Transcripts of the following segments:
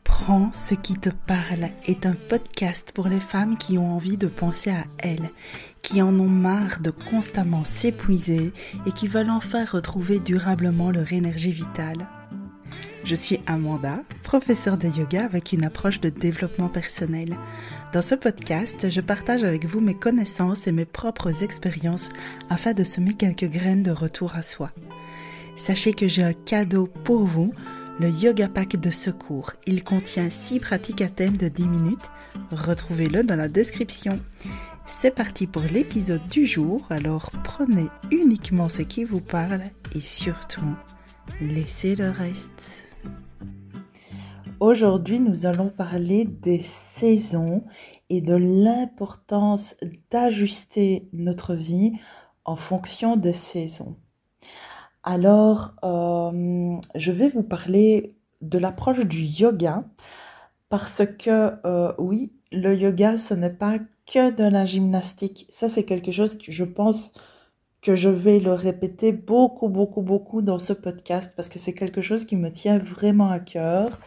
Prends ce qui te parle est un podcast pour les femmes qui ont envie de penser à elles, qui en ont marre de constamment s'épuiser et qui veulent enfin retrouver durablement leur énergie vitale. Je suis Amanda, professeure de yoga avec une approche de développement personnel. Dans ce podcast, je partage avec vous mes connaissances et mes propres expériences afin de semer quelques graines de retour à soi. Sachez que j'ai un cadeau pour vous, le Yoga Pack de secours. Il contient 6 pratiques à thème de 10 minutes. Retrouvez-le dans la description. C'est parti pour l'épisode du jour, alors prenez uniquement ce qui vous parle et surtout, laissez le reste. Aujourd'hui, nous allons parler des saisons et de l'importance d'ajuster notre vie en fonction des saisons. Alors, je vais vous parler de l'approche du yoga parce que, oui, le yoga, ce n'est pas que de la gymnastique. Ça, c'est quelque chose que je pense que je vais le répéter beaucoup dans ce podcast parce que c'est quelque chose qui me tient vraiment à cœur.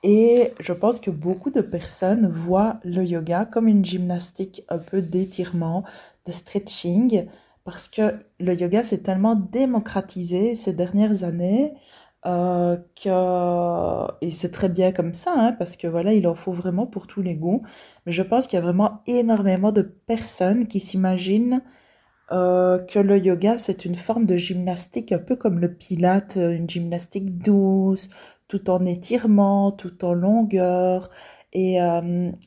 Et je pense que beaucoup de personnes voient le yoga comme une gymnastique un peu d'étirement, de stretching, parce que le yoga s'est tellement démocratisé ces dernières années et c'est très bien comme ça, hein, parce que voilà, il en faut vraiment pour tous les goûts. Mais je pense qu'il y a vraiment énormément de personnes qui s'imaginent que le yoga, c'est une forme de gymnastique, un peu comme le pilate, une gymnastique douce, tout en étirement, tout en longueur. Et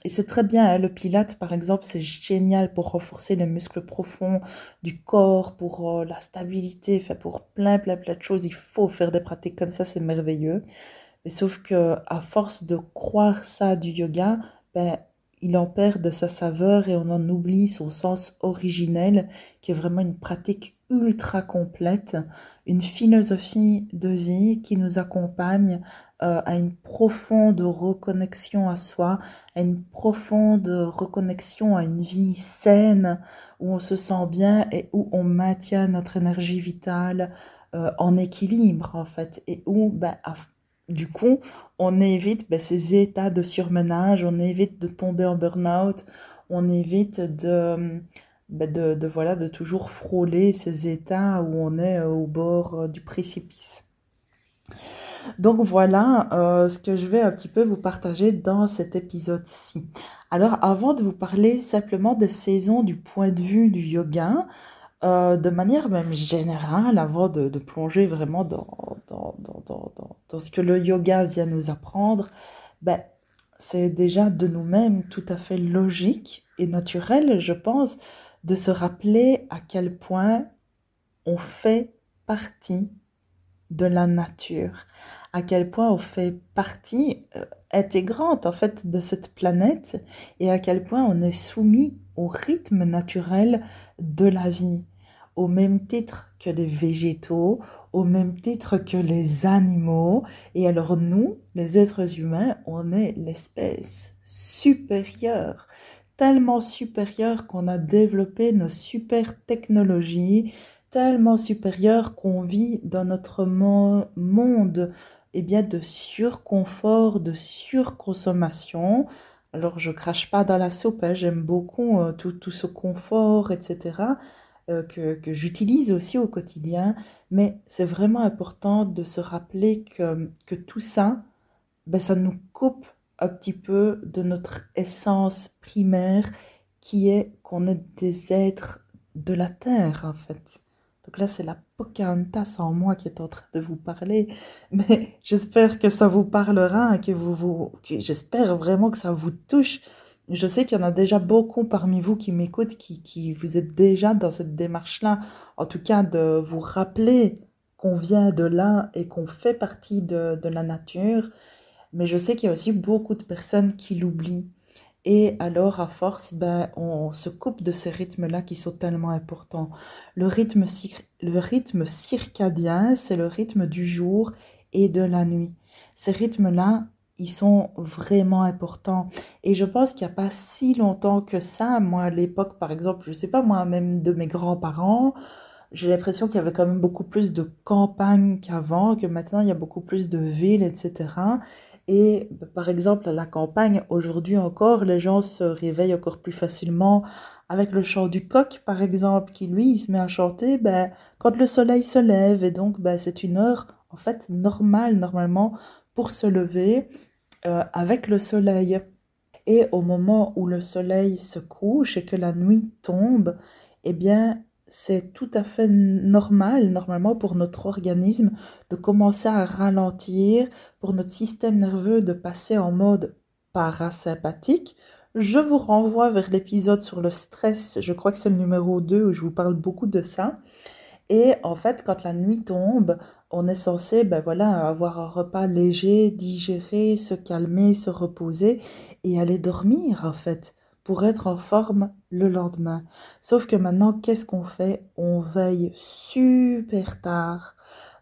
c'est très bien, hein, le pilate, par exemple, c'est génial pour renforcer les muscles profonds du corps, pour la stabilité, enfin, pour plein de choses. Il faut faire des pratiques comme ça, c'est merveilleux. Mais sauf que à force de croire ça du yoga, ben, il en perd de sa saveur et on en oublie son sens originel, qui est vraiment une pratique ultra complète, une philosophie de vie qui nous accompagne à une profonde reconnexion à soi, à une profonde reconnexion à une vie saine, où on se sent bien et où on maintient notre énergie vitale en équilibre, en fait, et où, du coup, on évite ces états de surmenage, on évite de tomber en burn-out, on évite de toujours frôler ces états où on est au bord du précipice. Donc voilà ce que je vais un petit peu vous partager dans cet épisode-ci. Alors avant de vous parler simplement des saisons du point de vue du yoga, de manière même générale, avant de plonger vraiment dans ce que le yoga vient nous apprendre, c'est déjà de nous-mêmes tout à fait logique et naturel, je pense, de se rappeler à quel point on fait partie de la nature, à quel point on fait partie intégrante en fait de cette planète et à quel point on est soumis au rythme naturel de la vie, au même titre que les végétaux, au même titre que les animaux. Et alors nous, les êtres humains, on est l'espèce supérieure, tellement supérieure qu'on a développé nos super technologies, tellement supérieure qu'on vit dans notre monde de surconfort, de surconsommation. Alors je crache pas dans la soupe, hein, j'aime beaucoup tout ce confort, etc. Que j'utilise aussi au quotidien, mais c'est vraiment important de se rappeler que tout ça, ça nous coupe un petit peu de notre essence primaire qui est qu'on est des êtres de la terre en fait. Donc là, c'est la Pocahontas en moi qui est en train de vous parler, mais j'espère que ça vous parlera, j'espère vraiment que ça vous touche. Je sais qu'il y en a déjà beaucoup parmi vous qui m'écoutent, qui vous êtes déjà dans cette démarche-là, en tout cas de vous rappeler qu'on vient de là et qu'on fait partie de la nature, mais je sais qu'il y a aussi beaucoup de personnes qui l'oublient. Et alors, à force, on se coupe de ces rythmes-là qui sont tellement importants. Le rythme circadien, c'est le rythme du jour et de la nuit. Ces rythmes-là, ils sont vraiment importants. Et je pense qu'il n'y a pas si longtemps que ça, moi, à l'époque, par exemple, je ne sais pas, moi, même de mes grands-parents, j'ai l'impression qu'il y avait quand même beaucoup plus de campagne qu'avant, que maintenant il y a beaucoup plus de villes, etc. Et par exemple, à la campagne, aujourd'hui encore, les gens se réveillent encore plus facilement avec le chant du coq, par exemple, qui lui, il se met à chanter quand le soleil se lève. Et donc, c'est une heure, en fait, normale, normalement, pour se lever avec le soleil. Et au moment où le soleil se couche et que la nuit tombe, eh bien, c'est tout à fait normal, normalement, pour notre organisme de commencer à ralentir, pour notre système nerveux de passer en mode parasympathique. Je vous renvoie vers l'épisode sur le stress, je crois que c'est le numéro 2 où je vous parle beaucoup de ça. Et en fait, quand la nuit tombe, on est censé, voilà, avoir un repas léger, digérer, se calmer, se reposer et aller dormir, en fait, pour être en forme le lendemain. Sauf que maintenant, qu'est-ce qu'on fait? On veille super tard.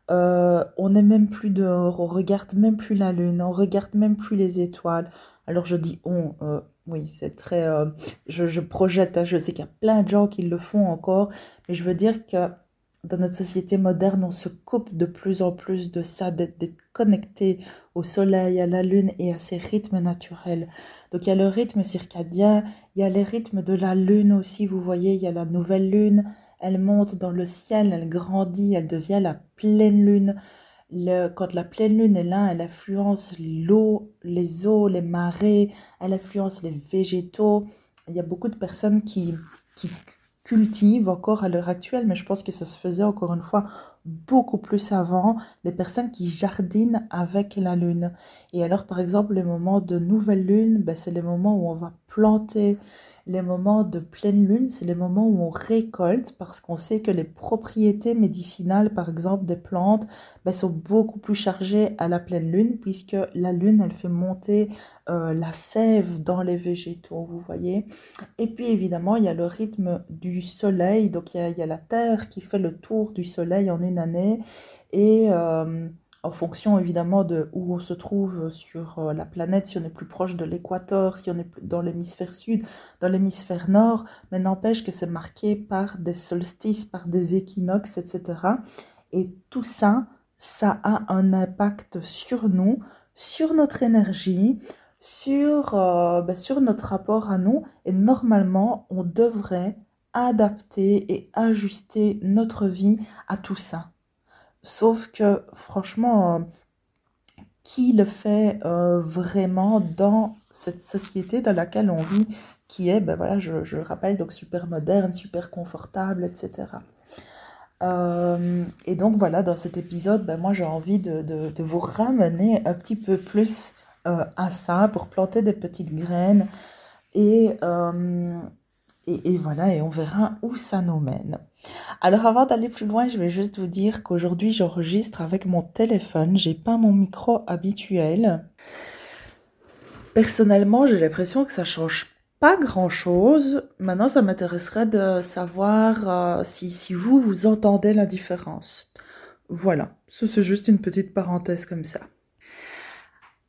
On n'est même plus dehors, on regarde même plus la lune, on regarde même plus les étoiles. Alors je dis on, oui, c'est très, je projette, hein, je sais qu'il y a plein de gens qui le font encore, mais je veux dire que dans notre société moderne, on se coupe de plus en plus de ça, d'être connecté au soleil, à la lune et à ses rythmes naturels. Donc il y a le rythme circadien, il y a les rythmes de la lune aussi, vous voyez, il y a la nouvelle lune, elle monte dans le ciel, elle grandit, elle devient la pleine lune. Quand la pleine lune est là, elle influence l'eau, les eaux, les marées, elle influence les végétaux. Il y a beaucoup de personnes qui cultivent encore à l'heure actuelle, mais je pense que ça se faisait encore une fois beaucoup plus avant, les personnes qui jardinent avec la lune. Et alors, par exemple, les moments de nouvelle lune, c'est les moments où on va planter. Les moments de pleine lune, c'est les moments où on récolte parce qu'on sait que les propriétés médicinales, par exemple, des plantes, sont beaucoup plus chargées à la pleine lune puisque la lune, elle fait monter la sève dans les végétaux, vous voyez. Et puis évidemment, il y a le rythme du soleil, donc il y a la Terre qui fait le tour du soleil en une année et en fonction évidemment de où on se trouve sur la planète, si on est plus proche de l'équateur, si on est dans l'hémisphère sud, dans l'hémisphère nord, mais n'empêche que c'est marqué par des solstices, par des équinoxes, etc. Et tout ça, ça a un impact sur nous, sur notre énergie, sur notre rapport à nous. Et normalement, on devrait adapter et ajuster notre vie à tout ça. Sauf que, franchement, qui le fait vraiment dans cette société dans laquelle on vit, qui est, voilà, je le rappelle, donc super moderne, super confortable, etc. Et donc voilà, dans cet épisode, moi j'ai envie de vous ramener un petit peu plus à ça pour planter des petites graines et, euh, et voilà, et on verra où ça nous mène. Alors avant d'aller plus loin, je vais juste vous dire qu'aujourd'hui j'enregistre avec mon téléphone, j'ai pas mon micro habituel. Personnellement, j'ai l'impression que ça change pas grand-chose. Maintenant, ça m'intéresserait de savoir si vous entendez la différence. Voilà, ça c'est juste une petite parenthèse comme ça.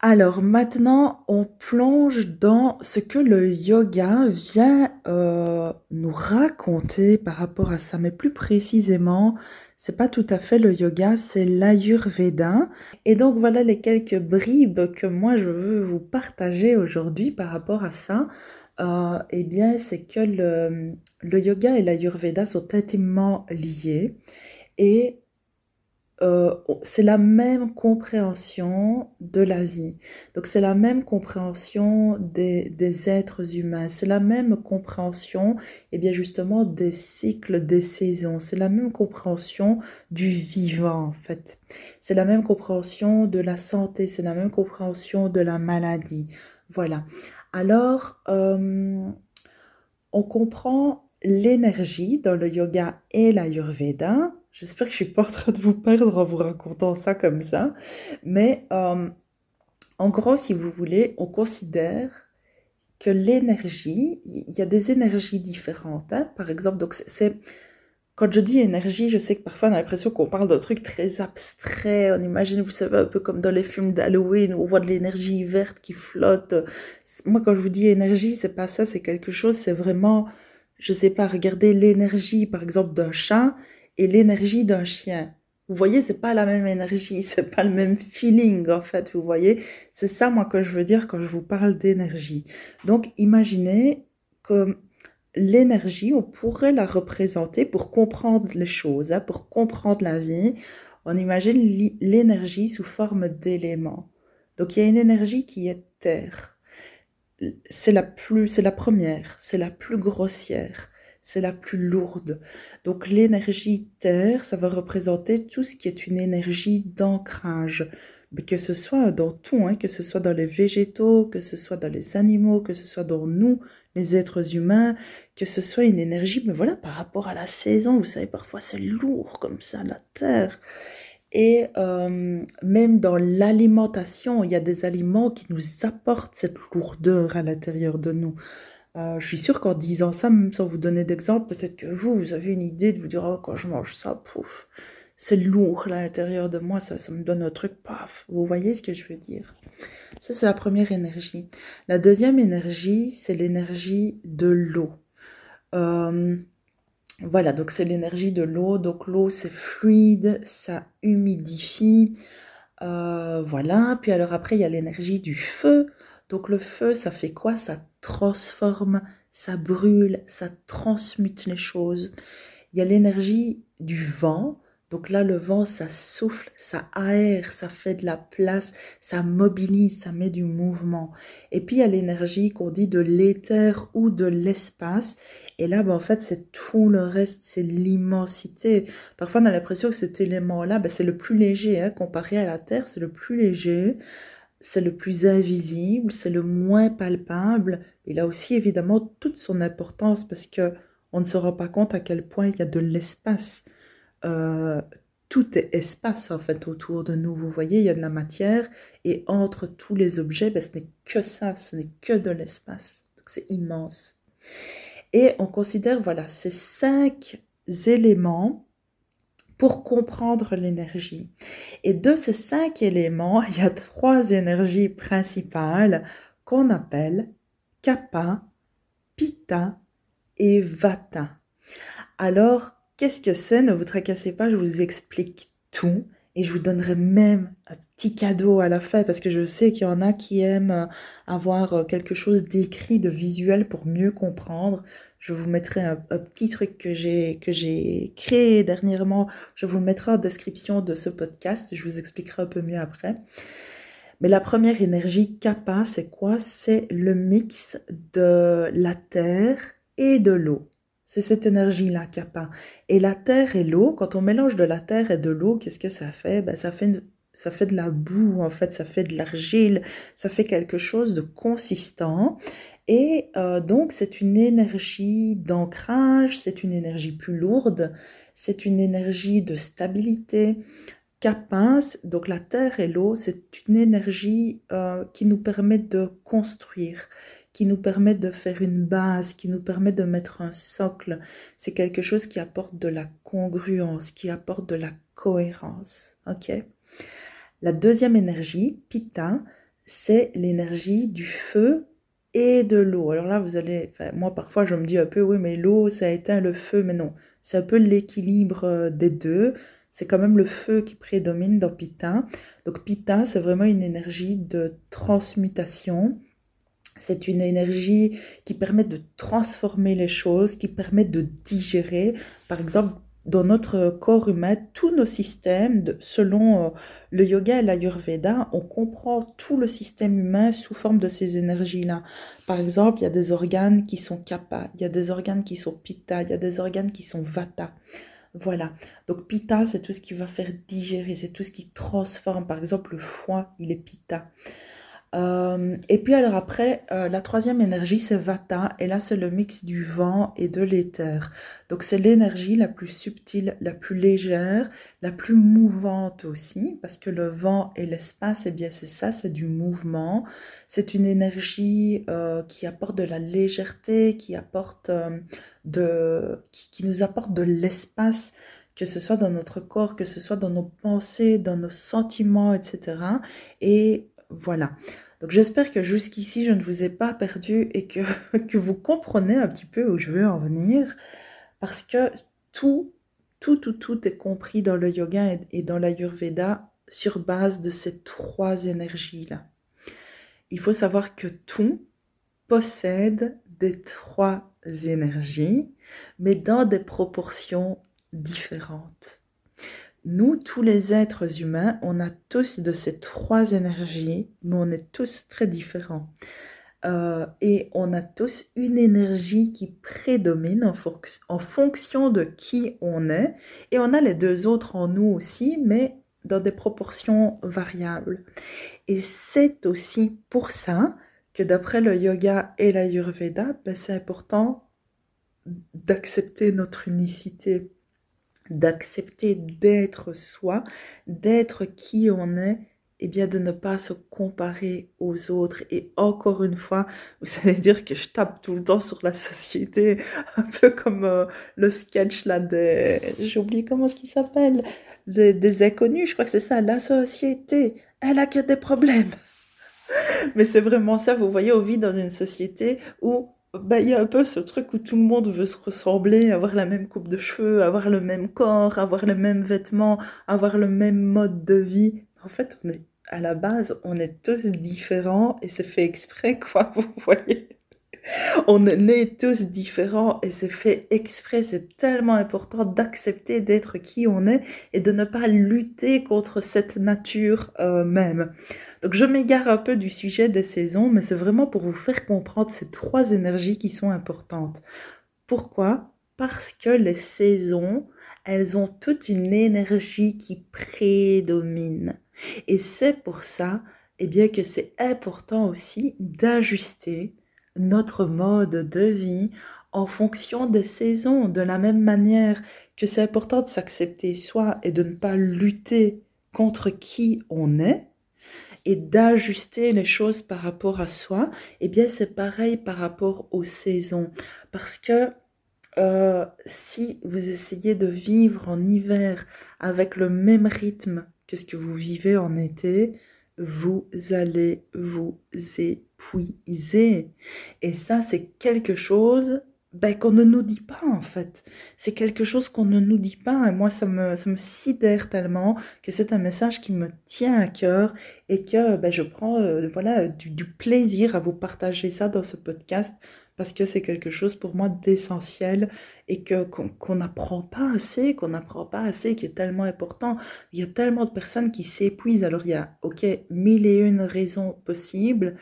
Alors maintenant, on plonge dans ce que le yoga vient nous raconter par rapport à ça, mais plus précisément, c'est pas tout à fait le yoga, c'est l'Ayurveda. Et donc voilà les quelques bribes que moi je veux vous partager aujourd'hui par rapport à ça. Eh bien, c'est que le yoga et l'Ayurveda sont intimement liés et c'est la même compréhension de la vie. Donc c'est la même compréhension des êtres humains. C'est la même compréhension, eh bien justement, des cycles, des saisons. C'est la même compréhension du vivant, en fait. C'est la même compréhension de la santé. C'est la même compréhension de la maladie. Voilà. Alors, on comprend l'énergie dans le yoga et l'Ayurveda. J'espère que je ne suis pas en train de vous perdre en vous racontant ça comme ça. Mais en gros, si vous voulez, on considère que l'énergie, il y a des énergies différentes. Hein. Par exemple, donc quand je dis énergie, je sais que parfois on a l'impression qu'on parle d'un truc très abstrait. On imagine, vous savez, un peu comme dans les films d'Halloween où on voit de l'énergie verte qui flotte. Moi, quand je vous dis énergie, c'est pas ça, c'est quelque chose, c'est vraiment, je sais pas, regardez l'énergie, par exemple, d'un chat et l'énergie d'un chien. Vous voyez, c'est pas la même énergie, c'est pas le même feeling en fait, vous voyez. C'est ça moi que je veux dire quand je vous parle d'énergie. Donc imaginez que l'énergie, on pourrait la représenter pour comprendre les choses, hein, pour comprendre la vie. On imagine l'énergie sous forme d'éléments. Donc il y a une énergie qui est terre. C'est la première, c'est la plus grossière, c'est la plus lourde. Donc l'énergie terre, ça va représenter tout ce qui est une énergie d'ancrage. Mais que ce soit dans tout, hein, que ce soit dans les végétaux, que ce soit dans les animaux, que ce soit dans nous, les êtres humains, que ce soit une énergie, mais voilà, par rapport à la saison, vous savez, parfois c'est lourd comme ça, la terre. Et même dans l'alimentation, il y a des aliments qui nous apportent cette lourdeur à l'intérieur de nous. Je suis sûre qu'en disant ça, même sans vous donner d'exemple, peut-être que vous avez une idée de vous dire, oh, quand je mange ça, pouf, c'est lourd à l'intérieur de moi, ça me donne un truc, paf. Vous voyez ce que je veux dire? Ça, c'est la première énergie. La deuxième énergie, c'est l'énergie de l'eau. Voilà, donc c'est l'énergie de l'eau. Donc l'eau, c'est fluide, ça humidifie. Voilà, puis alors après, il y a l'énergie du feu. Donc le feu, ça fait quoi? Ça transforme, ça brûle, ça transmute les choses. Il y a l'énergie du vent. Donc là, le vent, ça souffle, ça aère, ça fait de la place, ça mobilise, ça met du mouvement. Et puis, il y a l'énergie qu'on dit de l'éther ou de l'espace. Et là, ben, en fait, c'est tout le reste, c'est l'immensité. Parfois, on a l'impression que cet élément-là, ben, c'est le plus léger, hein, comparé à la Terre, c'est le plus léger, c'est le plus invisible, c'est le moins palpable. Il a aussi, évidemment, toute son importance parce que on ne se rend pas compte à quel point il y a de l'espace. Euh, Tout est espace en fait autour de nous. Vous voyez, il y a de la matière et entre tous les objets, ben, ce n'est que ça, ce n'est que de l'espace. Donc c'est immense. Et on considère voilà ces 5 éléments pour comprendre l'énergie. Et de ces 5 éléments, il y a 3 énergies principales qu'on appelle Kapha, Pitta et Vata. Alors, qu'est-ce que c'est? Ne vous tracassez pas, je vous explique tout. Et je vous donnerai même un petit cadeau à la fin, parce que je sais qu'il y en a qui aiment avoir quelque chose d'écrit, de visuel pour mieux comprendre. Je vous mettrai un petit truc que j'ai créé dernièrement. Je vous le mettrai en description de ce podcast. Je vous expliquerai un peu mieux après. Mais la première énergie kappa, c'est quoi? C'est le mix de la terre et de l'eau. C'est cette énergie-là, kappa. Et la terre et l'eau, quand on mélange de la terre et de l'eau, qu'est-ce que ça fait? Ben, ça fait de la boue, en fait, ça fait de l'argile, ça fait quelque chose de consistant. Et donc, c'est une énergie d'ancrage, c'est une énergie plus lourde, c'est une énergie de stabilité. Kapins, donc la terre et l'eau, c'est une énergie qui nous permet de construire, qui nous permet de faire une base, qui nous permet de mettre un socle. C'est quelque chose qui apporte de la congruence, qui apporte de la cohérence. Ok? La deuxième énergie, Pitta, c'est l'énergie du feu et de l'eau. Alors là, vous allez, enfin, moi parfois je me dis un peu, oui, mais l'eau, ça éteint le feu, mais non, c'est un peu l'équilibre des deux. C'est quand même le feu qui prédomine dans Pitta. Donc Pitta, c'est vraiment une énergie de transmutation. C'est une énergie qui permet de transformer les choses, qui permet de digérer. Par exemple, dans notre corps humain, tous nos systèmes, selon le yoga et l'ayurveda, on comprend tout le système humain sous forme de ces énergies-là. Par exemple, il y a des organes qui sont kapha, il y a des organes qui sont pitta, il y a des organes qui sont vata. Voilà. Donc pitta, c'est tout ce qui va faire digérer, c'est tout ce qui transforme. Par exemple, le foie, il est pitta. Et puis alors après, la troisième énergie, c'est Vata. Et là, c'est le mix du vent et de l'éther. Donc c'est l'énergie la plus subtile, la plus légère, la plus mouvante aussi. Parce que le vent et l'espace, eh bien c'est ça, c'est du mouvement. C'est une énergie qui apporte de la légèreté, qui nous apporte de l'espace, que ce soit dans notre corps, que ce soit dans nos pensées, dans nos sentiments, etc. Et voilà. Donc j'espère que jusqu'ici, je ne vous ai pas perdu et que vous comprenez un petit peu où je veux en venir. Parce que tout tout est compris dans le yoga et dans l'Ayurveda sur base de ces trois énergies-là. Il faut savoir que tout possède des trois énergies, mais dans des proportions différentes. Nous, tous les êtres humains, on a tous de ces trois énergies, mais on est tous très différents. Et on a tous une énergie qui prédomine en fonction de qui on est. Et on a les deux autres en nous aussi, mais dans des proportions variables. Et c'est aussi pour ça que d'après le yoga et l'Ayurveda, c'est important d'accepter notre unicité, d'accepter d'être soi, d'être qui on est, et bien de ne pas se comparer aux autres. Et encore une fois, vous allez dire que je tape tout le temps sur la société, un peu comme le sketch là des... J'ai oublié comment est-ce qu'il s'appelle, des inconnus, je crois que c'est ça, la société, elle a que des problèmes. Mais c'est vraiment ça, vous voyez, on vit dans une société où il y a un peu ce truc où tout le monde veut se ressembler, avoir la même coupe de cheveux, avoir le même corps, avoir les mêmes vêtements, avoir le même mode de vie. En fait, à la base, on est tous différents et c'est fait exprès, quoi, vous voyez. On est nés tous différents et c'est fait exprès. C'est tellement important d'accepter d'être qui on est et de ne pas lutter contre cette nature même. Donc je m'égare un peu du sujet des saisons, mais c'est vraiment pour vous faire comprendre ces trois énergies qui sont importantes. Pourquoi? Parce que les saisons, elles ont toute une énergie qui prédomine. Et c'est pour ça, eh bien, que c'est important aussi d'ajuster notre mode de vie en fonction des saisons, de la même manière que c'est important de s'accepter soi et de ne pas lutter contre qui on est et d'ajuster les choses par rapport à soi, eh bien c'est pareil par rapport aux saisons. Parce que si vous essayez de vivre en hiver avec le même rythme que ce que vous vivez en été, vous allez vous épuiser. Et ça, c'est quelque chose qu'on ne nous dit pas en fait. C'est quelque chose qu'on ne nous dit pas. Et moi, ça me sidère tellement que c'est un message qui me tient à cœur et que je prends voilà, du plaisir à vous partager ça dans ce podcast parce que c'est quelque chose pour moi d'essentiel et qu'on n'apprend pas assez, qui est tellement important. Il y a tellement de personnes qui s'épuisent. Alors il y a, ok, mille et une raisons possibles,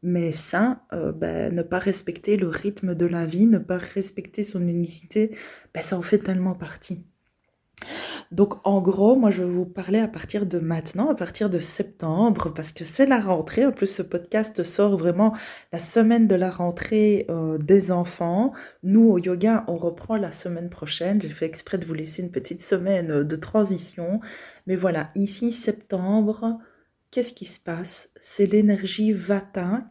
mais ça, ne pas respecter le rythme de la vie, ne pas respecter son unicité, ça en fait tellement partie. Donc en gros, moi je vais vous parler à partir de maintenant, à partir de septembre, parce que c'est la rentrée. En plus, ce podcast sort vraiment la semaine de la rentrée des enfants. Nous, au yoga, on reprend la semaine prochaine. J'ai fait exprès de vous laisser une petite semaine de transition. Mais voilà, ici, septembre, qu'est-ce qui se passe? C'est l'énergie Vata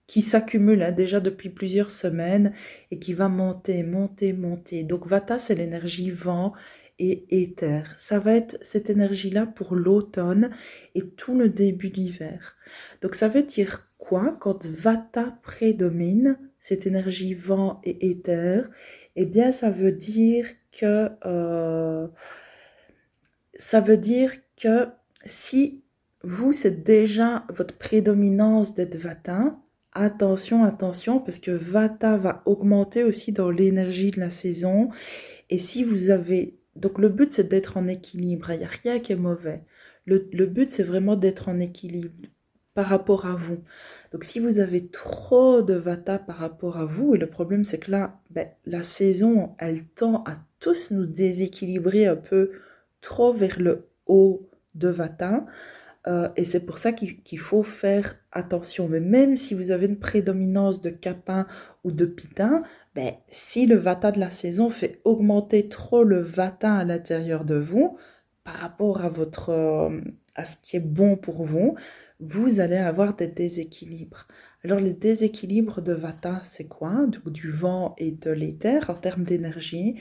qui s'accumule déjà depuis plusieurs semaines et qui va monter, monter, monter. Donc Vata, c'est l'énergie vent et éther. Ça va être cette énergie-là pour l'automne et tout le début d'hiver. Donc ça veut dire quoi quand Vata prédomine, cette énergie vent et éther? Eh bien, ça veut dire que si vous, c'est déjà votre prédominance d'être Vata, attention, attention, parce que Vata va augmenter aussi dans l'énergie de la saison. Et si vous avez... Donc le but, c'est d'être en équilibre. Il n'y a rien qui est mauvais. Le but, c'est vraiment d'être en équilibre par rapport à vous. Donc si vous avez trop de Vata par rapport à vous, et le problème, c'est que là, la saison, elle tend à tous nous déséquilibrer un peu trop vers le haut de Vata. Et c'est pour ça qu'il faut faire attention. Mais même si vous avez une prédominance de Kapha ou de Pitta, si le Vata de la saison fait augmenter trop le Vata à l'intérieur de vous, par rapport à ce qui est bon pour vous, vous allez avoir des déséquilibres. Alors les déséquilibres de Vata, c'est quoi? Du vent et de l'éther en termes d'énergie.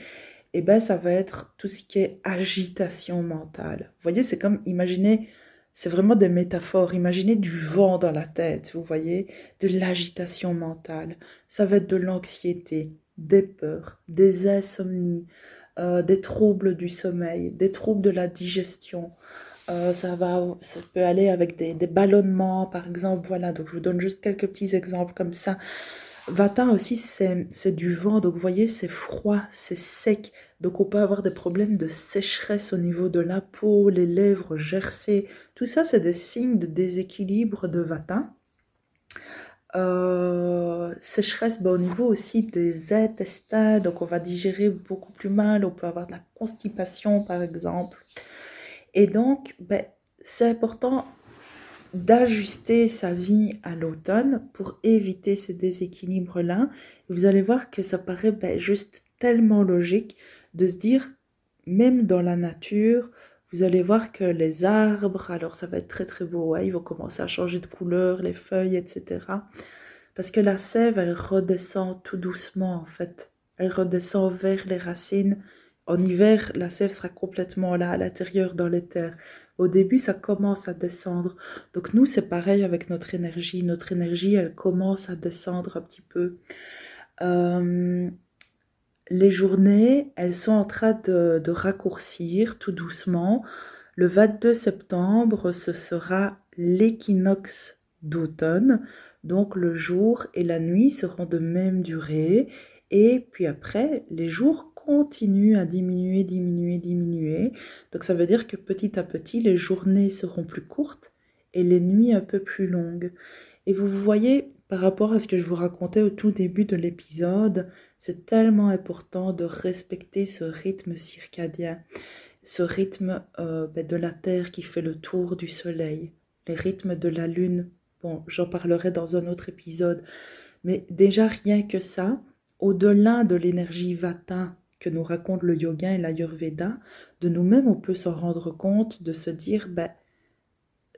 Et ça va être tout ce qui est agitation mentale. Vous voyez, c'est comme, imaginez, c'est vraiment des métaphores. Imaginez du vent dans la tête, vous voyez, de l'agitation mentale. Ça va être de l'anxiété, des peurs, des insomnies, des troubles du sommeil, des troubles de la digestion. Ça peut aller avec des ballonnements, par exemple. Voilà, donc je vous donne juste quelques petits exemples comme ça. Vata aussi, c'est du vent, donc vous voyez, c'est froid, c'est sec. Donc on peut avoir des problèmes de sécheresse au niveau de la peau, les lèvres gercées. Tout ça, c'est des signes de déséquilibre de Vata. Sécheresse, au niveau aussi des intestins, donc on va digérer beaucoup plus mal, on peut avoir de la constipation par exemple. Et donc, c'est important d'ajuster sa vie à l'automne pour éviter ces déséquilibres-là. Vous allez voir que ça paraît juste tellement logique de se dire, même dans la nature, vous allez voir que les arbres, alors ça va être très très beau, ouais, ils vont commencer à changer de couleur, les feuilles, etc. Parce que la sève, elle redescend tout doucement en fait. Elle redescend vers les racines. En hiver, la sève sera complètement là, à l'intérieur, dans les terres. Au début, ça commence à descendre. Donc nous, c'est pareil avec notre énergie. Notre énergie, elle commence à descendre un petit peu. Les journées, elles sont en train de raccourcir tout doucement. Le 22 septembre, ce sera l'équinoxe d'automne. Donc le jour et la nuit seront de même durée. Et puis après, les jours continuent à diminuer, diminuer, diminuer. Donc ça veut dire que petit à petit, les journées seront plus courtes et les nuits un peu plus longues. Et vous voyez, par rapport à ce que je vous racontais au tout début de l'épisode, c'est tellement important de respecter ce rythme circadien, ce rythme de la Terre qui fait le tour du Soleil, les rythmes de la Lune. Bon, j'en parlerai dans un autre épisode, mais déjà rien que ça, au-delà de l'énergie Vata que nous raconte le yoga et l'Ayurveda, de nous-mêmes on peut s'en rendre compte, de se dire,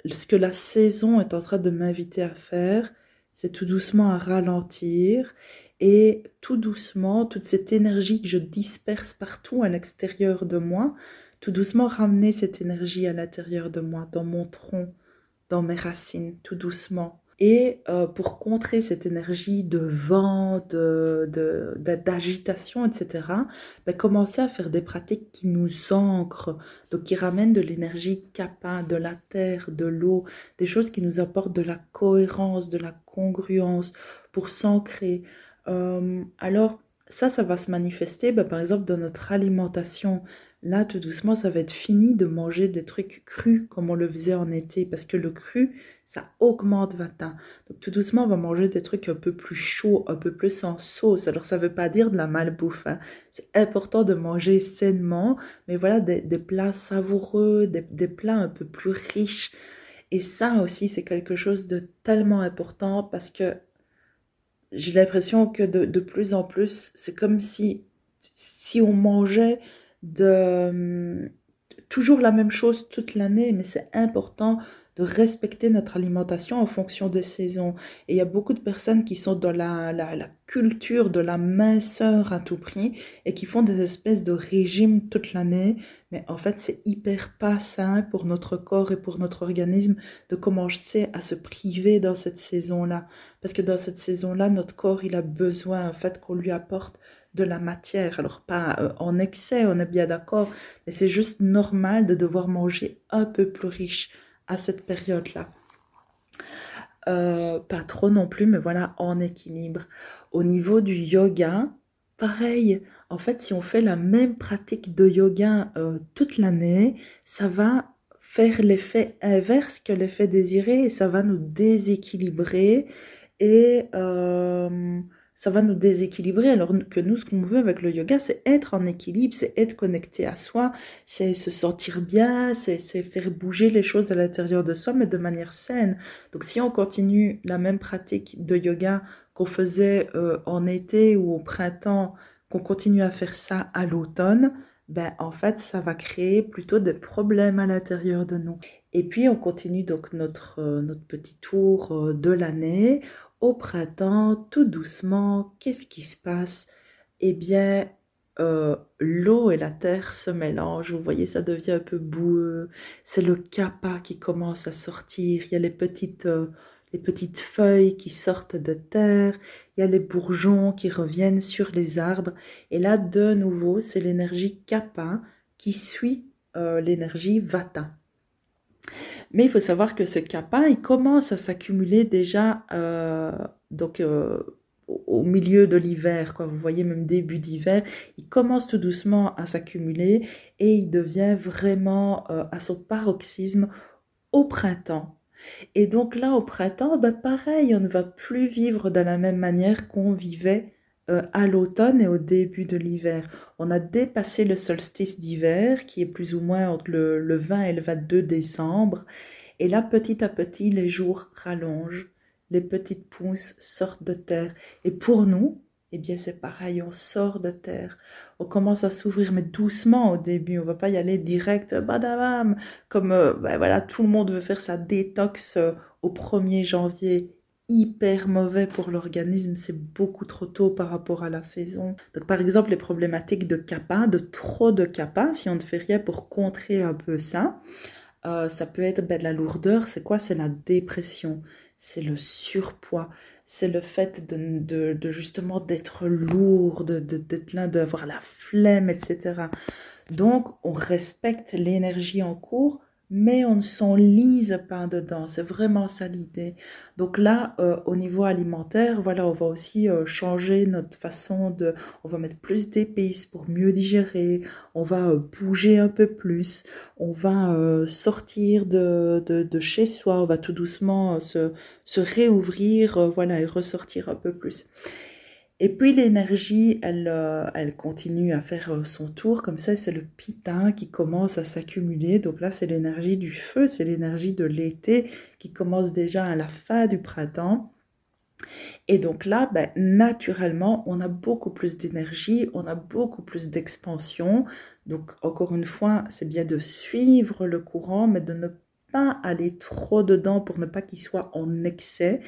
ce que la saison est en train de m'inviter à faire, c'est tout doucement à ralentir et tout doucement, toute cette énergie que je disperse partout à l'extérieur de moi, tout doucement ramener cette énergie à l'intérieur de moi, dans mon tronc, dans mes racines, tout doucement. Et pour contrer cette énergie de vent, d'agitation, etc., commencer à faire des pratiques qui nous ancrent, donc qui ramènent de l'énergie kapha, de la terre, de l'eau, des choses qui nous apportent de la cohérence, de la congruence, pour s'ancrer. Alors, ça va se manifester, par exemple, dans notre alimentation. Là, tout doucement, ça va être fini de manger des trucs crus comme on le faisait en été, parce que le cru, ça augmente Vata. Donc tout doucement, on va manger des trucs un peu plus chauds, un peu plus sans sauce. Alors ça ne veut pas dire de la malbouffe, hein. C'est important de manger sainement, mais voilà, des plats savoureux, des plats un peu plus riches. Et ça aussi, c'est quelque chose de tellement important parce que j'ai l'impression que de plus en plus, c'est comme si on mangeait toujours la même chose toute l'année, mais c'est important de respecter notre alimentation en fonction des saisons. Et il y a beaucoup de personnes qui sont dans la culture de la minceur à tout prix et qui font des espèces de régimes toute l'année. Mais en fait, c'est hyper pas sain pour notre corps et pour notre organisme de commencer à se priver dans cette saison-là. Parce que dans cette saison-là, notre corps, il a besoin en fait qu'on lui apporte de la matière. Alors pas en excès, on est bien d'accord, mais c'est juste normal de devoir manger un peu plus riche à cette période-là. Pas trop non plus, mais voilà, en équilibre. Au niveau du yoga, pareil. En fait, si on fait la même pratique de yoga toute l'année, ça va faire l'effet inverse que l'effet désiré et ça va nous déséquilibrer et ça va nous déséquilibrer alors que nous, ce qu'on veut avec le yoga, c'est être en équilibre, c'est être connecté à soi, c'est se sentir bien, c'est faire bouger les choses à l'intérieur de soi, mais de manière saine. Donc si on continue la même pratique de yoga qu'on faisait en été ou au printemps, qu'on continue à faire ça à l'automne, en fait, ça va créer plutôt des problèmes à l'intérieur de nous. Et puis, on continue donc notre petit tour de l'année. Au printemps, tout doucement, qu'est-ce qui se passe? Eh bien, l'eau et la terre se mélangent. Vous voyez, ça devient un peu boueux. C'est le kapha qui commence à sortir. Il y a les petites feuilles qui sortent de terre, il y a les bourgeons qui reviennent sur les arbres. Et là, de nouveau, c'est l'énergie Kapha qui suit l'énergie Vata. Mais il faut savoir que ce Kapha, il commence à s'accumuler déjà donc, au milieu de l'hiver, quoi. Vous voyez, même début d'hiver, il commence tout doucement à s'accumuler et il devient vraiment à son paroxysme au printemps. Et donc là, au printemps, ben pareil, on ne va plus vivre de la même manière qu'on vivait à l'automne et au début de l'hiver. On a dépassé le solstice d'hiver, qui est plus ou moins entre le 20 et le 22 décembre. Et là, petit à petit, les jours rallongent, les petites pousses sortent de terre. Et pour nous, eh bien, c'est pareil, on sort de terre. On commence à s'ouvrir, mais doucement au début. On ne va pas y aller direct, badabam, comme ben voilà, tout le monde veut faire sa détox au 1er janvier. Hyper mauvais pour l'organisme, c'est beaucoup trop tôt par rapport à la saison. Donc, par exemple, les problématiques de kapha, de trop de kapha, si on ne fait rien pour contrer un peu ça, ça peut être ben, de la lourdeur. C'est quoi? C'est la dépression, c'est le surpoids, c'est le fait de justement d'être lourd, d'être là, d'avoir la flemme, etc. Donc, on respecte l'énergie en cours, mais on ne s'enlise pas dedans. C'est vraiment ça l'idée. Donc là, au niveau alimentaire, voilà, on va aussi changer notre façon de... On va mettre plus d'épices pour mieux digérer. On va bouger un peu plus. On va sortir de chez soi. On va tout doucement se réouvrir, voilà, et ressortir un peu plus. Et puis l'énergie, elle continue à faire son tour, comme ça c'est le pitta qui commence à s'accumuler. Donc là c'est l'énergie du feu, c'est l'énergie de l'été qui commence déjà à la fin du printemps. Et donc là, ben, naturellement, on a beaucoup plus d'énergie, on a beaucoup plus d'expansion. Donc encore une fois, c'est bien de suivre le courant, mais de ne pas aller trop dedans pour ne pas qu'il soit en excès.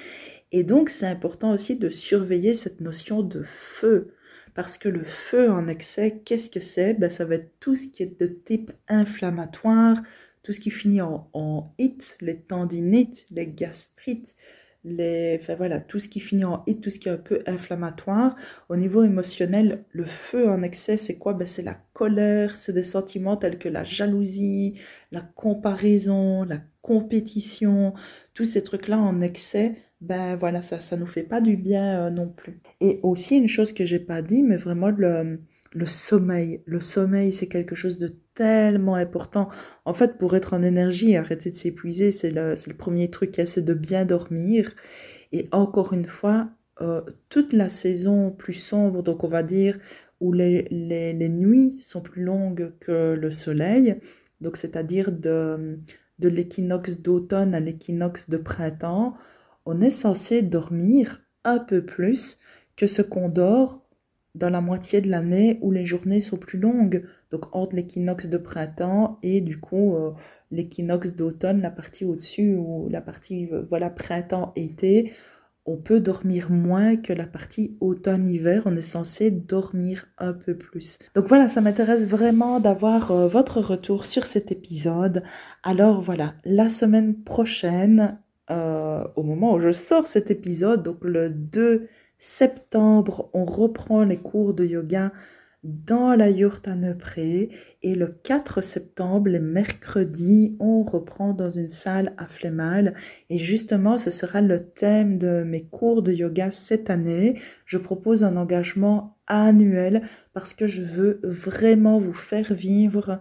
Et donc, c'est important aussi de surveiller cette notion de feu. Parce que le feu en excès, qu'est-ce que c'est? Ben, ça va être tout ce qui est de type inflammatoire, tout ce qui finit en it, les tendinites, les gastrites, enfin voilà, tout ce qui finit en it, tout ce qui est un peu inflammatoire. Au niveau émotionnel, le feu en excès, c'est quoi? Ben, c'est la colère, c'est des sentiments tels que la jalousie, la comparaison, la compétition, tous ces trucs-là en excès, ben voilà, ça nous fait pas du bien non plus. Et aussi une chose que j'ai pas dit, mais vraiment le sommeil. Le sommeil, c'est quelque chose de tellement important. En fait, pour être en énergie et arrêter de s'épuiser, c'est le premier truc, hein, c'est de bien dormir. Et encore une fois, toute la saison plus sombre, donc on va dire, où les nuits sont plus longues que le soleil, donc c'est-à-dire de l'équinoxe d'automne à l'équinoxe de printemps, on est censé dormir un peu plus que ce qu'on dort dans la moitié de l'année où les journées sont plus longues. Donc entre l'équinoxe de printemps et du coup l'équinoxe d'automne, la partie au-dessus ou la partie voilà printemps-été, on peut dormir moins que la partie automne-hiver. On est censé dormir un peu plus. Donc voilà, ça m'intéresse vraiment d'avoir votre retour sur cet épisode. Alors voilà, la semaine prochaine, au moment où je sors cet épisode, donc le 2 septembre, on reprend les cours de yoga dans la yourte à Neupré. Et le 4 septembre, les mercredis, on reprend dans une salle à Flémal. Et justement, ce sera le thème de mes cours de yoga cette année. Je propose un engagement annuel parce que je veux vraiment vous faire vivre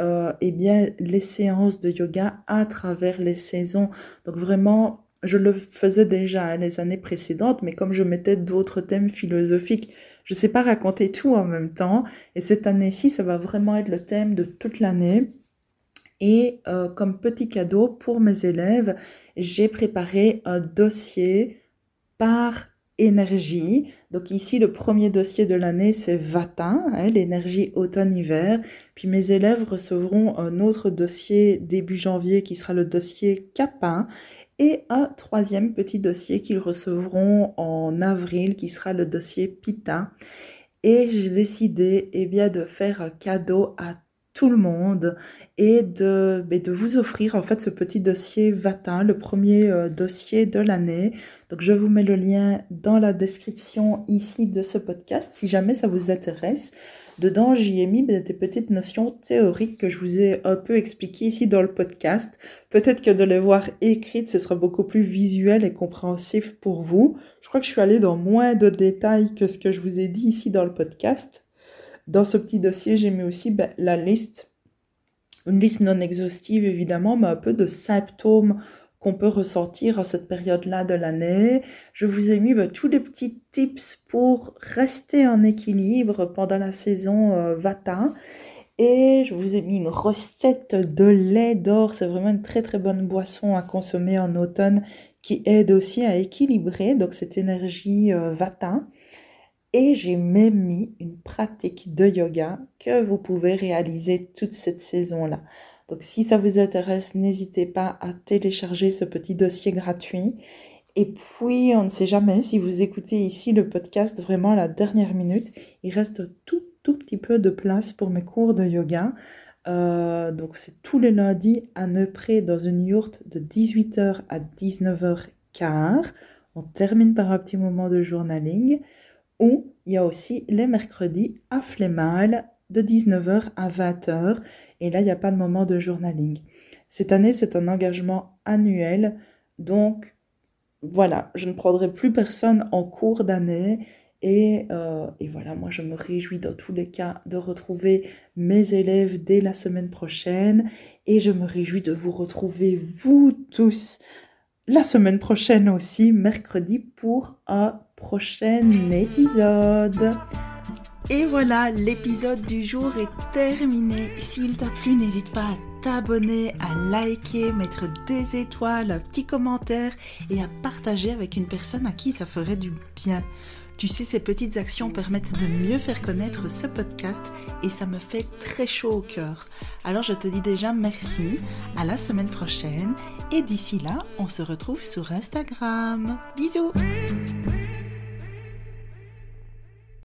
eh bien, les séances de yoga à travers les saisons. Donc vraiment, je le faisais déjà les années précédentes, mais comme je mettais d'autres thèmes philosophiques, je ne sais pas raconter tout en même temps. Et cette année-ci, ça va vraiment être le thème de toute l'année. Et comme petit cadeau pour mes élèves, j'ai préparé un dossier par énergie. Donc ici, le premier dossier de l'année, c'est Vata, hein, l'énergie automne-hiver. Puis mes élèves recevront un autre dossier début janvier qui sera le dossier Kapha. Et un troisième petit dossier qu'ils recevront en avril qui sera le dossier Pitta. Et j'ai décidé eh bien, de faire un cadeau à tout le monde et de vous offrir en fait ce petit dossier Vata, le premier dossier de l'année. Donc je vous mets le lien dans la description ici de ce podcast si jamais ça vous intéresse. Dedans, j'y ai mis des petites notions théoriques que je vous ai un peu expliquées ici dans le podcast. Peut-être que de les voir écrites, ce sera beaucoup plus visuel et compréhensif pour vous. Je crois que je suis allée dans moins de détails que ce que je vous ai dit ici dans le podcast. Dans ce petit dossier, j'ai mis aussi la liste, une liste non exhaustive évidemment, mais un peu de symptômes qu'on peut ressentir à cette période-là de l'année. Je vous ai mis tous les petits tips pour rester en équilibre pendant la saison Vata. Et je vous ai mis une recette de lait d'or. C'est vraiment une très très bonne boisson à consommer en automne qui aide aussi à équilibrer donc cette énergie Vata. Et j'ai même mis une pratique de yoga que vous pouvez réaliser toute cette saison-là. Donc si ça vous intéresse, n'hésitez pas à télécharger ce petit dossier gratuit. Et puis, on ne sait jamais, si vous écoutez ici le podcast vraiment à la dernière minute, il reste tout petit peu de place pour mes cours de yoga. Donc c'est tous les lundis à Neupré dans une yourte de 18h à 19h15. On termine par un petit moment de journaling. Ou il y a aussi les mercredis à Flémal de 19h à 20h. Et là, il n'y a pas de moment de journaling. Cette année, c'est un engagement annuel. Donc, voilà, je ne prendrai plus personne en cours d'année. Et voilà, moi, je me réjouis dans tous les cas de retrouver mes élèves dès la semaine prochaine. Et je me réjouis de vous retrouver, vous tous, la semaine prochaine aussi, mercredi, pour un prochain épisode. Et voilà, l'épisode du jour est terminé. S'il t'a plu, n'hésite pas à t'abonner, à liker, mettre des étoiles, un petit commentaire et à partager avec une personne à qui ça ferait du bien. Tu sais, ces petites actions permettent de mieux faire connaître ce podcast et ça me fait très chaud au cœur. Alors je te dis déjà merci, à la semaine prochaine et d'ici là, on se retrouve sur Instagram. Bisous!